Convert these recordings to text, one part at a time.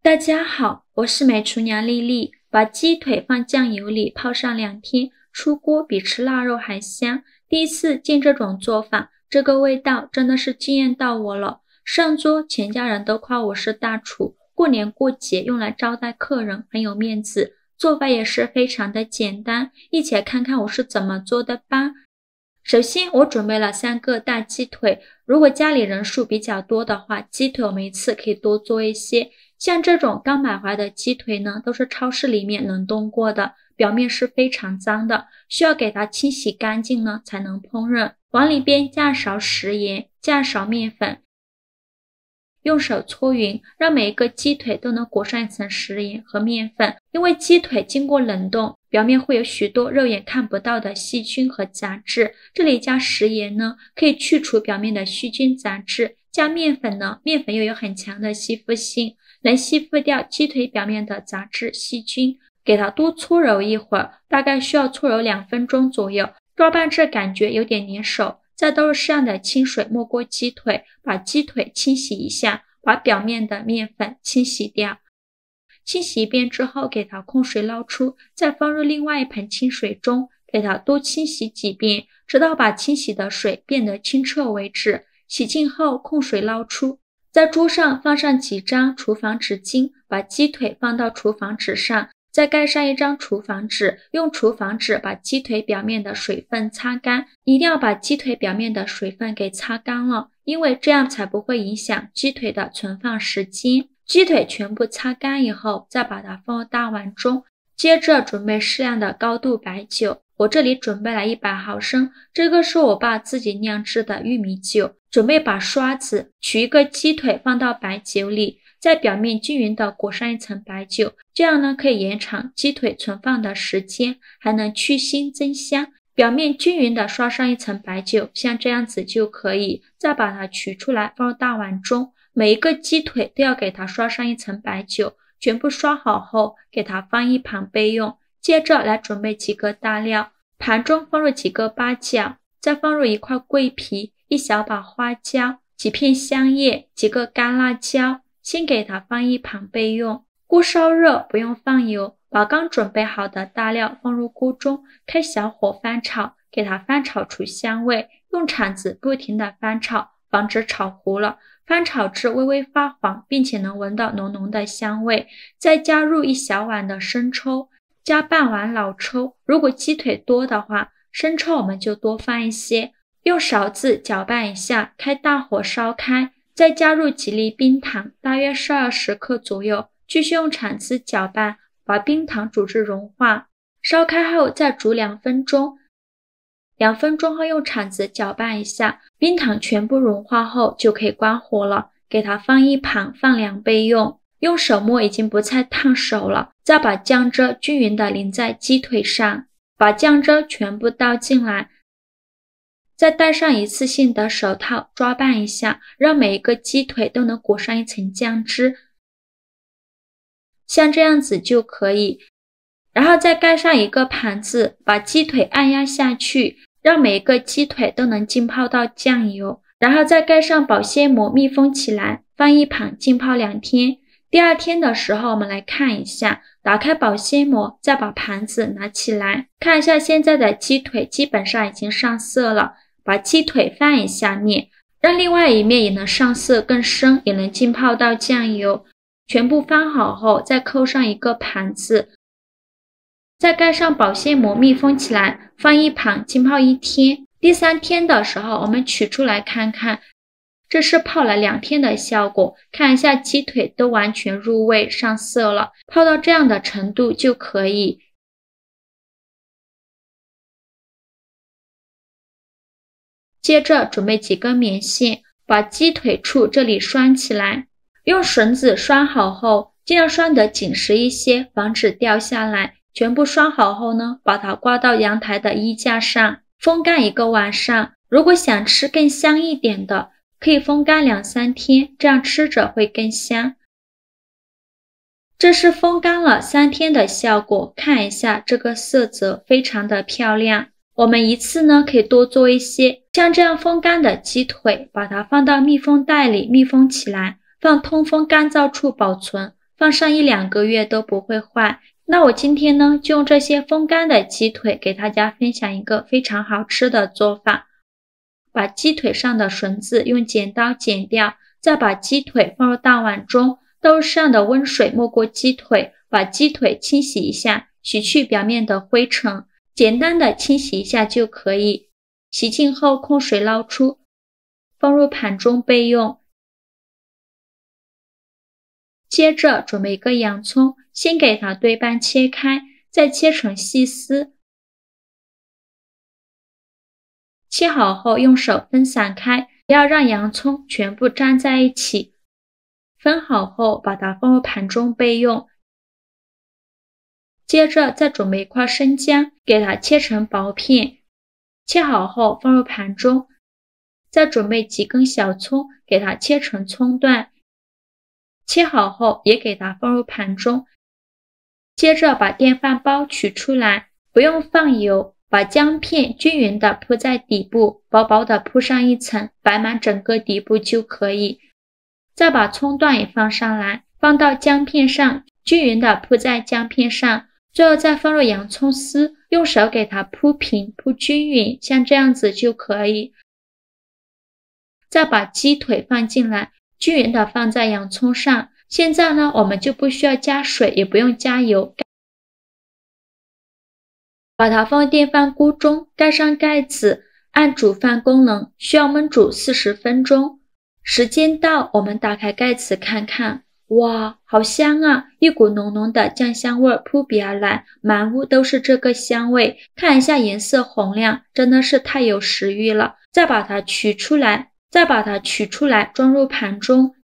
大家好，我是美厨娘丽丽。把鸡腿放酱油里泡上2天，出锅比吃腊肉还香。第一次见这种做法，这个味道真的是惊艳到我了。上桌全家人都夸我是大厨，过年过节用来招待客人很有面子，做法也是非常的简单。一起来看看我是怎么做的吧。首先我准备了3个大鸡腿，如果家里人数比较多的话，鸡腿我们一次可以多做一些。像这种刚买回来的鸡腿呢，都是超市里面冷冻过的，表面是非常脏的，需要给它清洗干净呢才能烹饪。往里边加勺食盐，加勺面粉，用手搓匀，让每一个鸡腿都能裹上一层食盐和面粉。因为鸡腿经过冷冻，表面会有许多肉眼看不到的细菌和杂质，这里加食盐呢，可以去除表面的细菌杂质。加面粉呢，面粉又有很强的吸附性，能吸附掉鸡腿表面的杂质细菌。给它多搓揉一会儿，大概需要搓揉2分钟左右，抓拌至感觉有点粘手，再倒入适量的清水没过鸡腿，把鸡腿清洗一下，把表面的面粉清洗掉。清洗一遍之后，给它控水捞出，再放入另外一盆清水中，给它多清洗几遍，直到把清洗的水变得清澈为止。洗净后控水捞出，在桌上放上几张厨房纸巾，把鸡腿放到厨房纸上，再盖上一张厨房纸，用厨房纸把鸡腿表面的水分擦干。一定要把鸡腿表面的水分给擦干了，因为这样才不会影响鸡腿的存放时间。鸡腿全部擦干以后，再把它放入大碗中，接着准备适量的高度白酒。我这里准备了100毫升，这个是我爸自己酿制的玉米酒。准备把刷子取一个鸡腿放到白酒里，在表面均匀的裹上一层白酒，这样呢可以延长鸡腿存放的时间，还能去腥增香。表面均匀的刷上一层白酒，像这样子就可以。再把它取出来放入大碗中，每一个鸡腿都要给它刷上一层白酒，全部刷好后给它放一旁备用。接着来准备几个大料，盘中放入几个八角，再放入1块桂皮、1小把花椒、几片香叶、几个干辣椒，先给它放一旁备用。锅烧热，不用放油，把刚准备好的大料放入锅中，开小火翻炒，给它翻炒出香味，用铲子不停地翻炒，防止炒糊了。翻炒至微微发黄，并且能闻到浓浓的香味，再加入1小碗的生抽，加半碗老抽，如果鸡腿多的话，生抽我们就多放一些。用勺子搅拌一下，开大火烧开，再加入几粒冰糖，大约是20克左右，继续用铲子搅拌，把冰糖煮至融化。烧开后再煮2分钟，2分钟后用铲子搅拌一下，冰糖全部融化后就可以关火了，给它放一旁，放凉备用。用手摸已经不再烫手了，再把酱汁均匀地淋在鸡腿上，把酱汁全部倒进来，再戴上一次性的手套抓拌一下，让每一个鸡腿都能裹上一层酱汁，像这样子就可以。然后再盖上一个盘子，把鸡腿按压下去，让每一个鸡腿都能浸泡到酱油，然后再盖上保鲜膜密封起来，放一旁浸泡2天。第2天的时候我们来看一下，打开保鲜膜，再把盘子拿起来，看一下现在的鸡腿基本上已经上色了，把鸡腿翻一下面，让另外一面也能上色更深，也能浸泡到酱油。全部翻好后，再扣上一个盘子，再盖上保鲜膜密封起来，放一旁浸泡1天。第3天的时候我们取出来看看，这是泡了2天的效果，看一下鸡腿都完全入味上色了，泡到这样的程度就可以。接着准备几根棉线，把鸡腿处这里拴起来，用绳子拴好后，尽量拴得紧实一些，防止掉下来。全部拴好后呢，把它挂到阳台的衣架上，风干1个晚上。如果想吃更香一点的，可以风干2-3天，这样吃着会更香。这是风干了3天的效果，看一下这个色泽非常的漂亮。我们一次呢可以多做一些，像这样风干的鸡腿，把它放到密封袋里密封起来，放通风干燥处保存，放上1-2个月都不会坏。那我今天呢，就用这些风干的鸡腿给大家分享一个非常好吃的做法。把鸡腿上的绳子用剪刀剪掉，再把鸡腿放入大碗中，倒入适量的温水没过鸡腿，把鸡腿清洗一下，洗去表面的灰尘，简单的清洗一下就可以。洗净后控水捞出，放入盘中备用。接着准备一个洋葱，先给它对半切开，再切成细丝。切好后用手分散开，不要让洋葱全部粘在一起。分好后把它放入盘中备用。接着再准备一块生姜，给它切成薄片。切好后放入盘中。再准备几根小葱，给它切成葱段。切好后也给它放入盘中。接着把电饭煲取出来，不用放油，把姜片均匀地铺在底部，薄薄地铺上一层，摆满整个底部就可以。再把葱段也放上来，放到姜片上，均匀地铺在姜片上。最后再放入洋葱丝，用手给它铺平铺均匀，像这样子就可以。再把鸡腿放进来，均匀地放在洋葱上。现在呢，我们就不需要加水，也不用加油，把它放电饭锅中，盖上盖子，按煮饭功能，需要焖煮40分钟。时间到，我们打开盖子看看，哇，好香啊！一股浓浓的酱香味扑鼻而来，满屋都是这个香味。看一下颜色红亮，真的是太有食欲了。再把它取出来，装入盘中。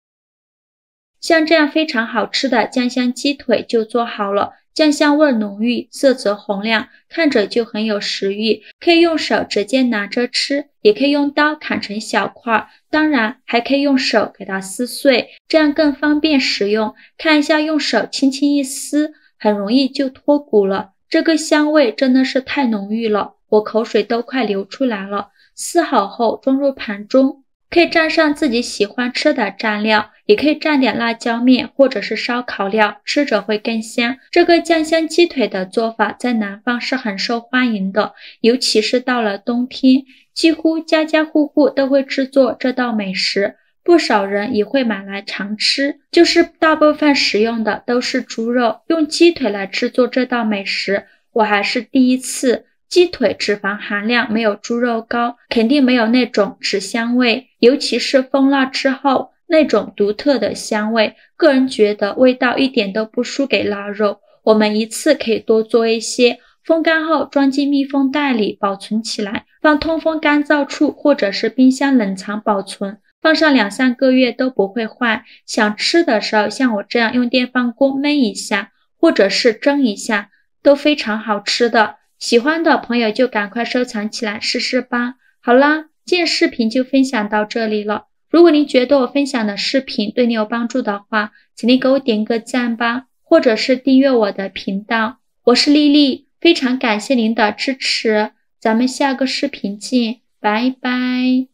像这样非常好吃的酱香鸡腿就做好了，酱香味浓郁，色泽红亮，看着就很有食欲。可以用手直接拿着吃，也可以用刀砍成小块，当然还可以用手给它撕碎，这样更方便食用。看一下，用手轻轻一撕，很容易就脱骨了。这个香味真的是太浓郁了，我口水都快流出来了。撕好后装入盘中，可以蘸上自己喜欢吃的蘸料，也可以蘸点辣椒面或者是烧烤料，吃着会更香。这个酱香鸡腿的做法在南方是很受欢迎的，尤其是到了冬天，几乎家家户户都会制作这道美食，不少人也会买来常吃。就是大部分使用的都是猪肉，用鸡腿来制作这道美食，我还是第一次。鸡腿脂肪含量没有猪肉高，肯定没有那种脂香味，尤其是封蜡之后那种独特的香味，个人觉得味道一点都不输给腊肉。我们一次可以多做一些，风干后装进密封袋里保存起来，放通风干燥处或者是冰箱冷藏保存，放上2-3个月都不会坏。想吃的时候像我这样用电饭锅焖一下，或者是蒸一下，都非常好吃的。喜欢的朋友就赶快收藏起来试试吧。好啦，今天视频就分享到这里了。如果您觉得我分享的视频对你有帮助的话，请您给我点个赞吧，或者是订阅我的频道。我是丽丽，非常感谢您的支持，咱们下个视频见，拜拜。